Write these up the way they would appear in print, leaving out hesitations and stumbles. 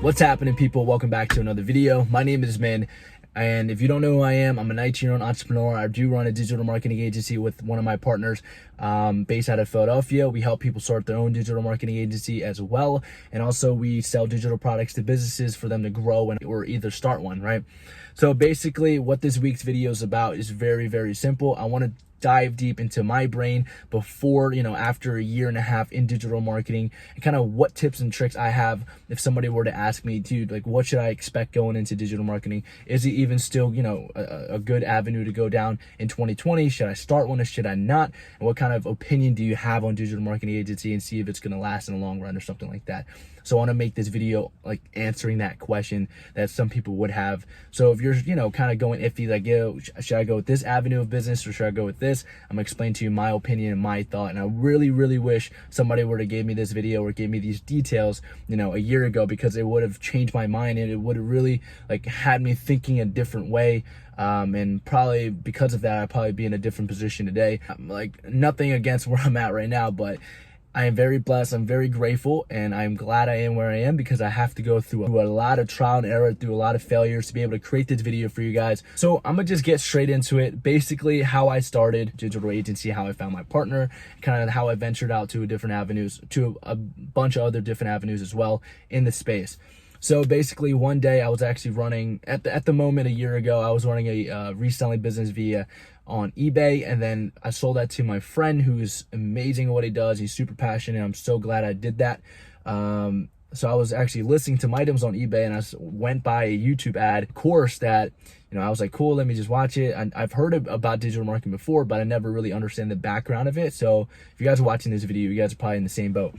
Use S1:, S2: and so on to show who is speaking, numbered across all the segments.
S1: What's happening, people? Welcome back to another video. My name is Min, and if you don't know who I am, I'm a 19-year-old entrepreneur. I do run a digital marketing agency with one of my partners based out of Philadelphia. We help people start their own digital marketing agency as well, and also we sell digital products to businesses for them to grow or either start one, right? So basically what this week's video is about is very, very simple. I want to dive deep into my brain before, after a year and a half in digital marketing, and kind of what tips and tricks I have if somebody were to ask me, dude, like, what should I expect going into digital marketing? Is it even still, a good avenue to go down in 2020? Should I start one or should I not? And what kind of opinion do you have on digital marketing agency, and see if it's going to last in the long run or something like that? So I want to make this video like answering that question that some people would have. So if you're, kind of going iffy, like, yo, should I go with this avenue of business or should I go with this? I'm gonna explain to you my opinion and my thought. And I really, really wish somebody were to give me this video or give me these details, a year ago, because it would have changed my mind and it would have really like had me thinking a different way. And probably because of that, I'd probably be in a different position today. Like, nothing against where I'm at right now, but I am very blessed, I'm very grateful, and I'm glad I am where I am because I have to go through a lot of trial and error, through a lot of failures to be able to create this video for you guys. So I'm gonna just get straight into it. Basically, how I started digital agency, how I found my partner, kind of how I ventured out to different avenues, to a bunch of other different avenues as well in the space. So basically, one day I was actually running, at the moment a year ago, I was running a reselling business on eBay, and then I sold that to my friend who's amazing at what he does. He's super passionate. I'm so glad I did that. So I was actually listing some items on eBay, and I went by a YouTube ad course that, I was like, cool, let me just watch it. And I've heard about digital marketing before, but I never really understand the background of it. So if you guys are watching this video, you guys are probably in the same boat.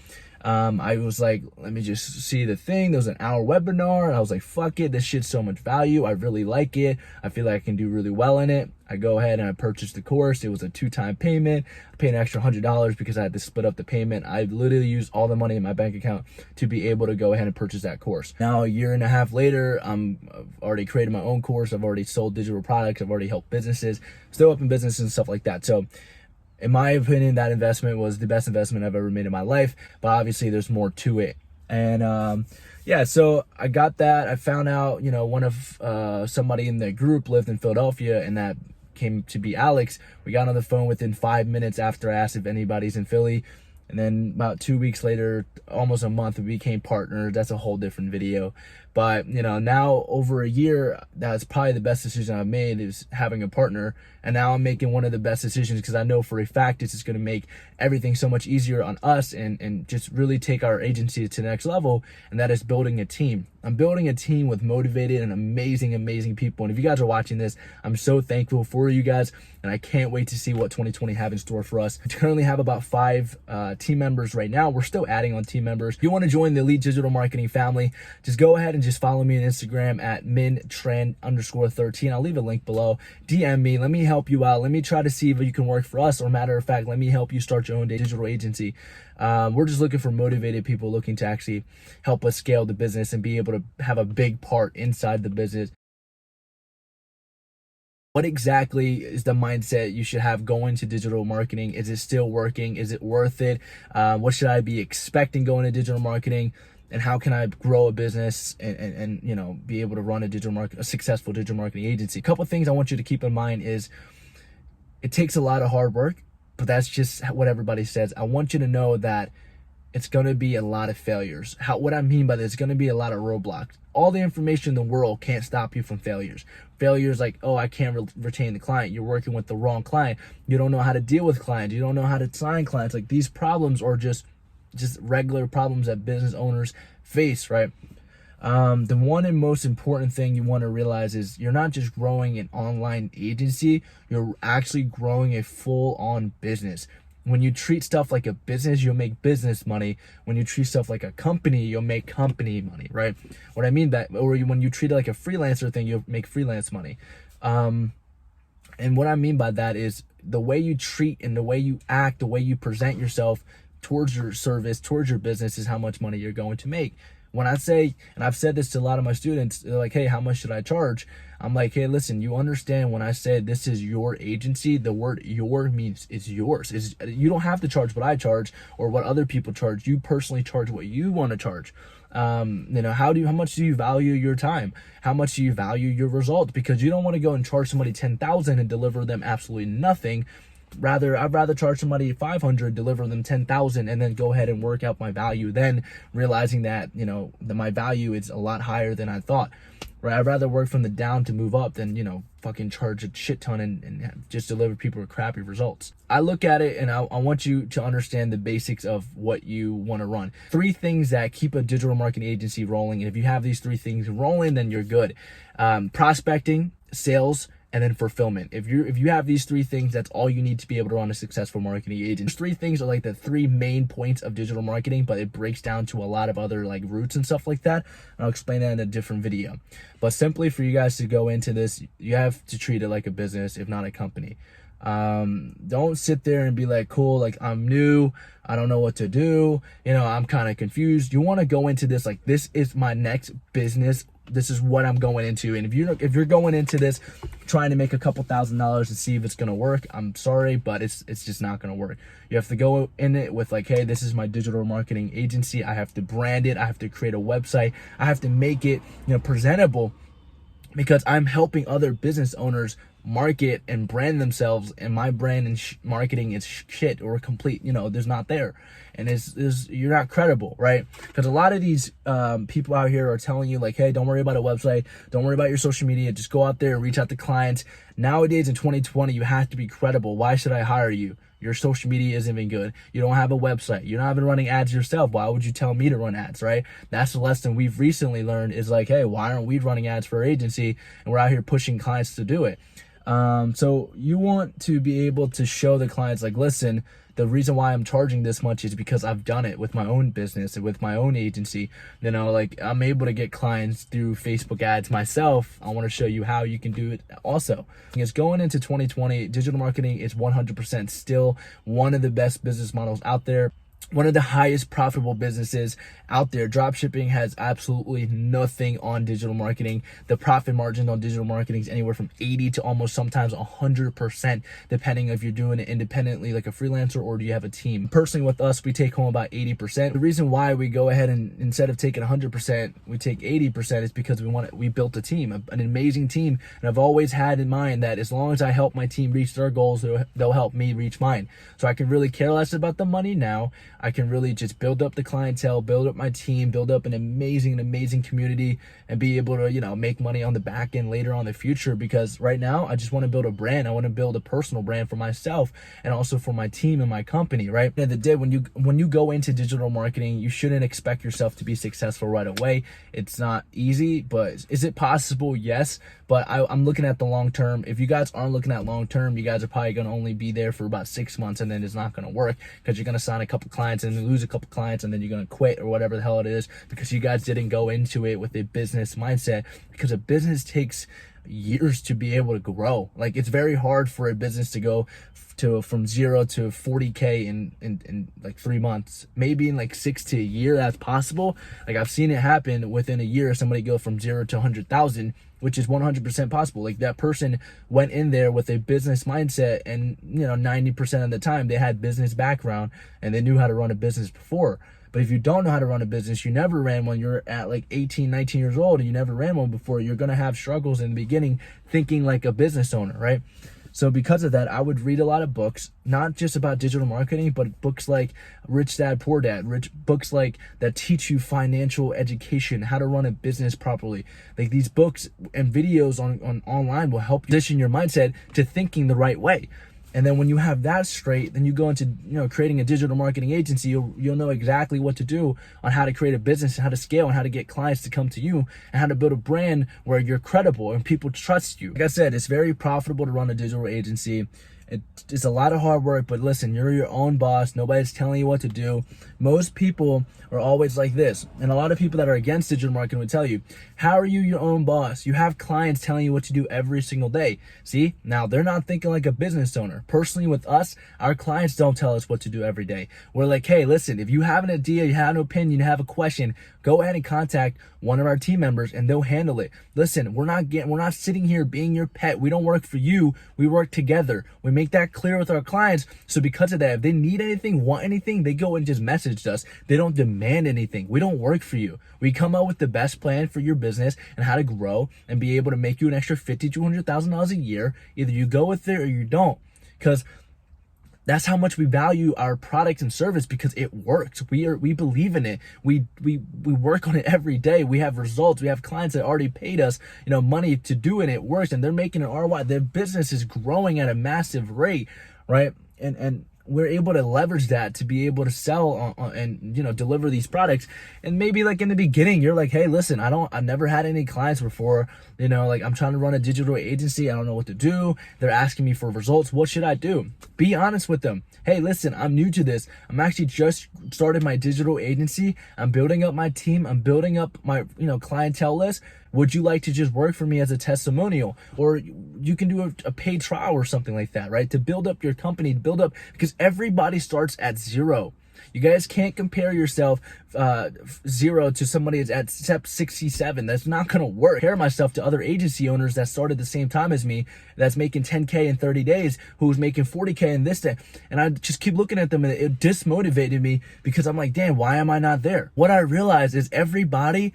S1: I was like, let me just see the thing. There was an hour webinar, and I was like, fuck it, this shit's so much value. I really like it. I feel like I can do really well in it. I go ahead and I purchased the course. It was a 2-time payment. I paid an extra $100 because I had to split up the payment. I literally used all the money in my bank account to be able to go ahead and purchase that course. Now, a year and a half later, I've already created my own course. I've already sold digital products. I've already helped businesses, still open businesses and stuff like that. So in my opinion, that investment was the best investment I've ever made in my life, but obviously there's more to it. And yeah, so I got that. I found out, one of somebody in the group lived in Philadelphia, and that came to be Alex. We got on the phone within 5 minutes after I asked if anybody's in Philly. And then about 2 weeks later, almost a month, we became partners. That's a whole different video. But, now over a year, that's probably the best decision I've made, is having a partner. And now I'm making one of the best decisions because I know for a fact this is going to make everything so much easier on us and just really take our agency to the next level. And that is building a team. I'm building a team with motivated and amazing, amazing people. And if you guys are watching this, I'm so thankful for you guys. And I can't wait to see what 2020 have in store for us. I currently have about 5 team members right now. We're still adding on team members. If you want to join the Elite Digital Marketing family, just go ahead and just follow me on Instagram at mintrend_13. I'll leave a link below. DM me. Let me help you out. Let me try to see if you can work for us, or matter of fact, let me help you start your own digital agency. We're just looking for motivated people looking to actually help us scale the business and be able to have a big part inside the business. What exactly is the mindset you should have going to digital marketing? Is it still working? Is it worth it? What should I be expecting going to digital marketing? And how can I grow a business and be able to run a successful digital marketing agency? A couple of things I want you to keep in mind is it takes a lot of hard work, but that's just what everybody says. I want you to know that it's going to be a lot of failures. What I mean by this, it's going to be a lot of roadblocks. All the information in the world can't stop you from failures. Failures like, oh, I can't retain the client. You're working with the wrong client. You don't know how to deal with clients. You don't know how to sign clients. Like, these problems are just regular problems that business owners face, right? The one and most important thing you want to realize is you're not just growing an online agency, you're actually growing a full-on business. When you treat stuff like a business, you'll make business money. When you treat stuff like a company, you'll make company money, right? What I mean by, or when you treat it like a freelancer thing, you'll make freelance money. And what I mean by that is the way you treat and the way you act, the way you present yourself towards your service, towards your business, is how much money you're going to make. When I say, and I've said this to a lot of my students, they're like, hey, how much should I charge? I'm like, hey, listen, you understand when I said this is your agency, the word your means it's yours. You don't have to charge what I charge or what other people charge. You personally charge what you want to charge. How much do you value your time? How much do you value your results? Because you don't want to go and charge somebody 10,000 and deliver them absolutely nothing. I'd rather charge somebody 500, deliver them 10,000, and then go ahead and work out my value, then realizing that, that my value is a lot higher than I thought. Right? I'd rather work from the down to move up than, fucking charge a shit ton and just deliver people with crappy results. I look at it and I want you to understand the basics of what you want to run. 3 things that keep a digital marketing agency rolling. And if you have these 3 things rolling, then you're good. Prospecting, sales, and then fulfillment. If you have these 3 things, that's all you need to be able to run a successful marketing agency. These 3 things are like the 3 main points of digital marketing, but it breaks down to a lot of other like roots and stuff like that. And I'll explain that in a different video. But simply for you guys to go into this, you have to treat it like a business, if not a company. Don't sit there and be like, cool, like I'm new, I don't know what to do, I'm kind of confused. You want to go into this like, this is my next business, this is what I'm going into. And if you're going into this trying to make a couple $1,000s to see if it's gonna work, I'm sorry, but it's just not gonna work. You have to go in it with like, hey, this is my digital marketing agency. I have to brand it, I have to create a website, I have to make it presentable, because I'm helping other business owners market and brand themselves, and my brand and marketing is shit or complete, there's not there, and you're not credible, right? Because a lot of these people out here are telling you like, hey, don't worry about a website, don't worry about your social media, just go out there and reach out to clients. Nowadays in 2020, you have to be credible. Why should I hire you? Your social media isn't even good. You don't have a website. You're not even running ads yourself. Why would you tell me to run ads, right? That's the lesson we've recently learned, is like, hey, why aren't we running ads for our agency? And we're out here pushing clients to do it. So you want to be able to show the clients like, listen, the reason why I'm charging this much is because I've done it with my own business and with my own agency. Like I'm able to get clients through Facebook ads myself. I want to show you how you can do it also. It's going into 2020, digital marketing is 100% still one of the best business models out there. One of the highest profitable businesses out there. Dropshipping has absolutely nothing on digital marketing. The profit margin on digital marketing is anywhere from 80 to almost sometimes 100%, depending if you're doing it independently like a freelancer or do you have a team. Personally, with us, we take home about 80%. The reason why we go ahead and instead of taking 100%, we take 80% is because we built a team, an amazing team. And I've always had in mind that as long as I help my team reach their goals, they'll help me reach mine. So I can really care less about the money now. I can really just build up the clientele, build up my team, build up an amazing community, and be able to, make money on the back end later on in the future. Because right now, I just want to build a brand. I want to build a personal brand for myself and also for my team and my company, right? At the end of the day, when you go into digital marketing, you shouldn't expect yourself to be successful right away. It's not easy, but is it possible? Yes. But I'm looking at the long term. If you guys aren't looking at long term, you guys are probably going to only be there for about 6 months, and then it's not going to work because you're going to sign a couple clients and then lose a couple clients, and then you're going to quit or whatever the hell it is because you guys didn't go into it with a business mindset. Because a business takes years to be able to grow. Like it's very hard for a business to go from 0 to 40K in like 3 months. Maybe in like 6 to a year, that's possible. Like I've seen it happen within a year. Somebody go from 0 to 100,000, which is 100% possible. Like that person went in there with a business mindset, and 90% of the time they had business background and they knew how to run a business before. But if you don't know how to run a business, you never ran one, you're at like 18, 19 years old and you never ran one before, you're going to have struggles in the beginning thinking like a business owner, right? So because of that, I would read a lot of books, not just about digital marketing, but books like Rich Dad, Poor Dad, books like that teach you financial education, how to run a business properly. Like these books and videos on online will help you position your mindset to thinking the right way. And then when you have that straight, then you go into creating a digital marketing agency. You'll know exactly what to do on how to create a business, how to scale, and how to get clients to come to you, and how to build a brand where you're credible and people trust you. Like I said, it's very profitable to run a digital agency. It's a lot of hard work, but listen, you're your own boss. Nobody's telling you what to do. Most people are always like this. And a lot of people that are against digital marketing would tell you, how are you your own boss? You have clients telling you what to do every single day. See, now they're not thinking like a business owner. Personally, with us, our clients don't tell us what to do every day. We're like, hey, listen, if you have an idea, you have an opinion, you have a question, go ahead and contact one of our team members and they'll handle it. Listen, we're not sitting here being your pet. We don't work for you. We work together. We make that clear with our clients. So because of that, if they need anything, want anything, they go and just message us. They don't demand anything. We don't work for you. We come out with the best plan for your business and how to grow and be able to make you an extra $50,000 to $100,000 a year. Either you go with it or you don't, because that's how much we value our product and service, because it works. We believe in it. We work on it every day. We have results. We have clients that already paid us, money to do it. It works, and they're making an ROI. Their business is growing at a massive rate, right? And we're able to leverage that to be able to sell and deliver these products. And maybe like in the beginning, you're like, hey, listen, I've never had any clients before. I'm trying to run a digital agency. I don't know what to do. They're asking me for results. What should I do? Be honest with them. Hey, listen, I'm new to this. I'm actually just started my digital agency. I'm building up my team. I'm building up my, clientele list. Would you like to just work for me as a testimonial? Or you can do a paid trial or something like that, right? To build up your company, because everybody starts at zero. You guys can't compare yourself zero to somebody that's at step 67. That's not gonna work. Compare myself to other agency owners that started the same time as me, that's making 10K in 30 days, who's making 40K in this day. And I just keep looking at them, and it dismotivated me, because I'm like, damn, why am I not there? What I realized is everybody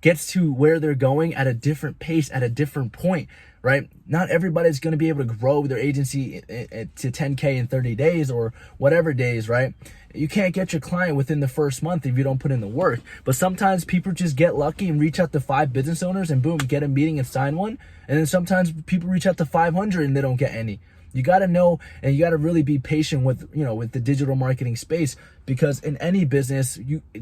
S1: gets to where they're going at a different pace, at a different point, right? Not everybody's going to be able to grow their agency to 10K in 30 days or whatever days, right? You can't get your client within the first month if you don't put in the work. But sometimes people just get lucky and reach out to 5 business owners and boom, get a meeting and sign one. And then sometimes people reach out to 500 and they don't get any. You got to know, and you got to really be patient with, with the digital marketing space, because in any business,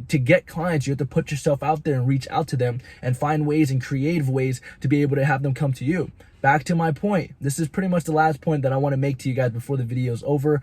S1: to get clients, you have to put yourself out there and reach out to them and find ways and creative ways to be able to have them come to you. Back to my point. This is pretty much the last point that I want to make to you guys before the video is over.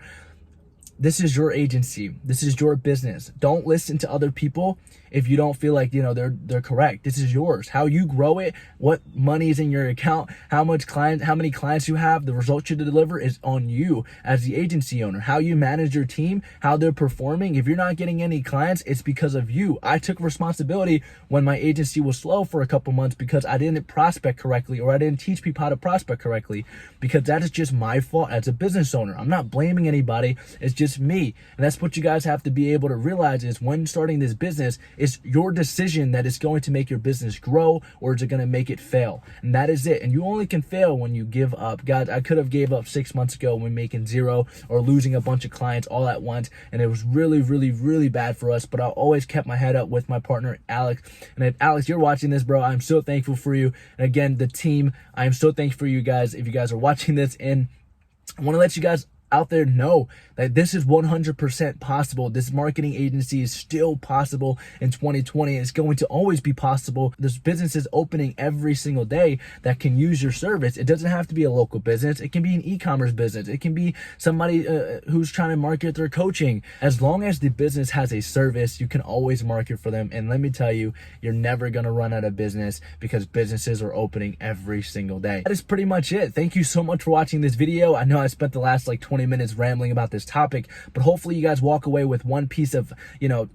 S1: This is your agency. This is your business. Don't listen to other people if you don't feel like, they're correct. This is yours. How you grow it, what money is in your account, how many clients you have, the results you deliver is on you as the agency owner. How you manage your team, how they're performing. If you're not getting any clients, it's because of you. I took responsibility when my agency was slow for a couple months because I didn't prospect correctly, or I didn't teach people how to prospect correctly, because that is just my fault as a business owner. I'm not blaming anybody. It's just me. And that's what you guys have to be able to realize, is when starting this business, it's your decision that is going to make your business grow, or is it going to make it fail. And that is it. And you only can fail when you give up. Guys, I could have gave up 6 months ago when making zero or losing a bunch of clients all at once, and it was really, really, really bad for us. But I always kept my head up with my partner Alex. And if Alex, you're watching this, bro, I'm so thankful for you. And again, the team, I am so thankful for you guys if you guys are watching this. And I want to let you guys out there know that this is 100% possible. This marketing agency is still possible in 2020. It's going to always be possible. There's businesses opening every single day that can use your service. It doesn't have to be a local business. It can be an e-commerce business. It can be somebody who's trying to market their coaching. As long as the business has a service, you can always market for them. And let me tell you, you're never going to run out of business, because businesses are opening every single day. That is pretty much it. Thank you so much for watching this video. I know I spent the last 20 minutes rambling about this topic, but hopefully you guys walk away with one piece of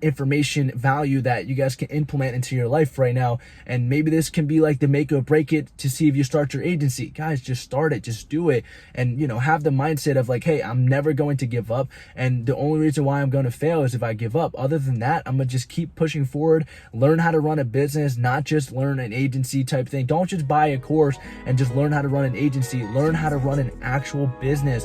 S1: information, value that you guys can implement into your life right now. And maybe this can be like the make or break it to see if you start your agency. Guys, just start it, just do it, and have the mindset of like, hey, I'm never going to give up, and the only reason why I'm going to fail is if I give up. Other than that, I'm gonna just keep pushing forward, learn how to run a business, not just learn an agency type thing. Don't just buy a course and just learn how to run an agency. Learn how to run an actual business.